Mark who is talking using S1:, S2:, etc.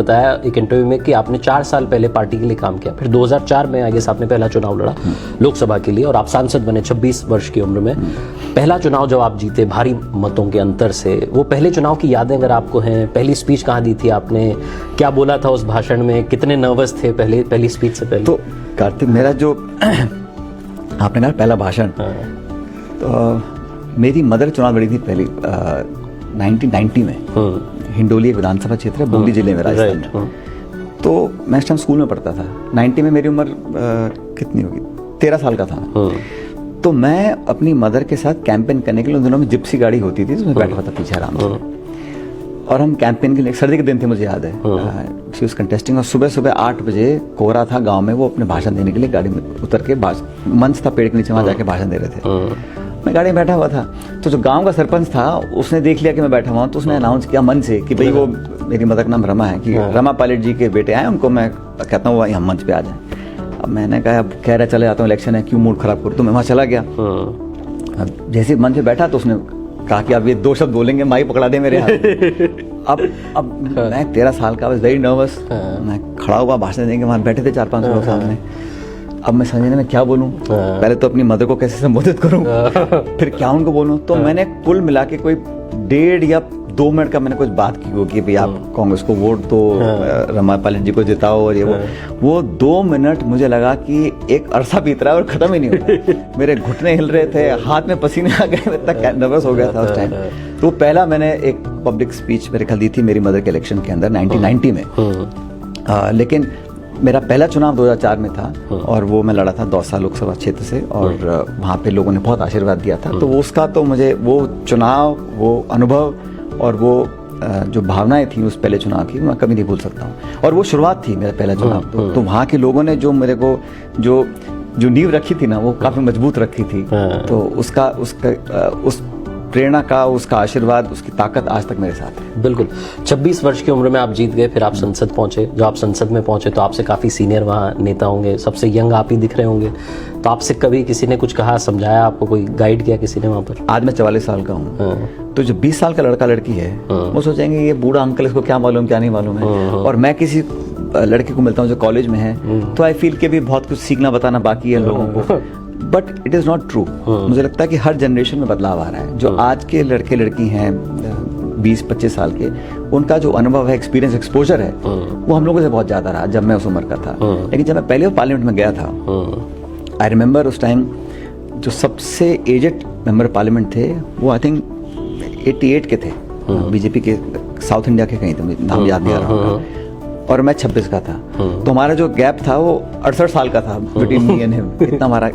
S1: बताया एक इंटरव्यू में कि आपने 4 साल पहले पार्टी के लिए काम किया, फिर 2004 में आई गेस आपने पहला चुनाव लड़ा लोकसभा के लिए और आप सांसद बने 26 वर्ष की उम्र में। पहला चुनाव जब आप जीते भारी मतों के अंतर से, वो पहले चुनाव की यादें अगर आपको हैं, पहली स्पीच कहाँ दी थी आपने, क्या बोला था उस भाषण में, कितने नर्वस थे पहली स्पीच से पहले?
S2: तो कार्तिक, मेरा जो आपने कहा पहला भाषण, तो मेरी मदर चुनाव लड़ी थी पहली 1990 में। हिंडोली एक विधानसभा क्षेत्र है बूंदी जिले में, राजस्थान में। तो मैं इस टाइम स्कूल में पढ़ता था। 90 में मेरी उम्र कितनी होगी, 13 साल का था। तो मैं अपनी मदर के साथ कैंपेन करने के लिए उन दिनों में जिप्सी गाड़ी होती थी, उसमें बैठा था पीछे आराम से। और हम कैंपेन के लिए, सर्दी के दिन थे मुझे याद है, शी वाज कंटेस्टिंग, और सुबह सुबह 8 बजे कोहरा था गांव में, वो अपने भाषण देने के लिए गाड़ी में उतर के, मंच था पेड़ के नीचे, वहां जाके भाषण दे रहे थे। मैं गाड़ी में बैठा हुआ था, तो जो गांव का सरपंच था उसने देख लिया कि मैं बैठा हुआ हूँ, तो उसने अनाउंस किया मन से कि भाई वो, मेरी मदर का नाम रमा है, कि रमा पायलट जी के बेटे आए, उनको मैं कहता हूँ यहाँ मंच पे आ जाए। अब मैंने कहा अब कह रहा चले जाता हूँ, इलेक्शन है, क्यों मूड खराब करूँ, तो मैं वहाँ चला गया। अब जैसे मंच पे बैठा तो उसने कहा कि अब ये 2 शब्द बोलेंगे, माइक पकड़ा दे मेरे हाथ। अब मैं 13 साल का, वेरी नर्वस, मैं खड़ा हुआ भाषण देंगे, वहाँ बैठे थे 4-5 लोग सामने। अब मैं समझने में क्या बोलूं, पहले तो अपनी मदर को कैसे संबोधित करूं, फिर क्या उनको बोलूं। तो मैंने कुल मिला के कोई 1.5 या 2 मिनट का मैंने कुछ बात की होगी, भाई आप कांग्रेस को वोट दो, रमा पायलट जी को जिताओ, और ये वो 2 मिनट मुझे लगा कि एक अरसा बीत रहा है और खत्म ही नहीं होता। मेरे घुटने हिल रहे थे, हाथ में पसीने आ गए, इतना नर्वस हो गया था उस टाइम। तो पहला मैंने एक पब्लिक स्पीच मेरे ख्याल दी थी मेरी मदर के इलेक्शन के अंदर 1990 में। लेकिन मेरा पहला चुनाव 2004 में था, और वो मैं लड़ा था दौसा लोकसभा क्षेत्र से, और वहाँ पे लोगों ने बहुत आशीर्वाद दिया था। तो उसका तो मुझे वो चुनाव, वो अनुभव और वो जो भावनाएं थी उस पहले चुनाव की, मैं कभी नहीं भूल सकता हूँ। और वो शुरुआत थी मेरा पहला चुनाव, तो वहाँ के लोगों ने जो मेरे को जो नींव रखी थी ना, वो काफी मजबूत रखी थी। तो उसका उस प्रेरणा का, उसका आशीर्वाद, उसकी ताकत आज तक मेरे साथ है।
S1: बिल्कुल। 26 वर्ष की उम्र में आप जीत गए, फिर आप संसद पहुंचे। जब आप संसद में पहुंचे तो आपसे काफ़ी सीनियर वहाँ नेता होंगे, सबसे यंग आप ही दिख रहे होंगे। तो आपसे कभी किसी ने कुछ कहा, समझाया आपको, कोई गाइड किया किसी ने वहाँ पर?
S2: आज मैं 44 साल का हूँ, तो जो 20 साल का लड़का लड़की है वो सोचेंगे ये बूढ़ा अंकल, इसको क्या मालूम क्या नहीं मालूम है। और मैं किसी लड़के को मिलता हूँ जो कॉलेज में है, तो आई फील के भी बहुत कुछ सीखना बताना बाकी है लोगों को, but it is not true. मुझे लगता है कि हर जनरेशन में बदलाव आ रहा है। जो आज के लड़के लड़की हैं 20-25 साल के, उनका जो अनुभव है, एक्सपीरियंस, एक्सपोजर है, वो हम लोगों से बहुत ज़्यादा रहा जब मैं उस उम्र का था। लेकिन जब मैं पहले पार्लियामेंट में गया था, आई रिमेंबर उस टाइम जो सबसे एजेड मेंबर पार्लियामेंट थे वो आई थिंक 88 के थे, बीजेपी के साउथ इंडिया के कहीं थे, मुझे नाम याद नहीं आ रहा, और मैं 26 का था। तो हमारा जो गैप था वो 68 साल का था बिटवीन मी एंड हिम, इतना हमारा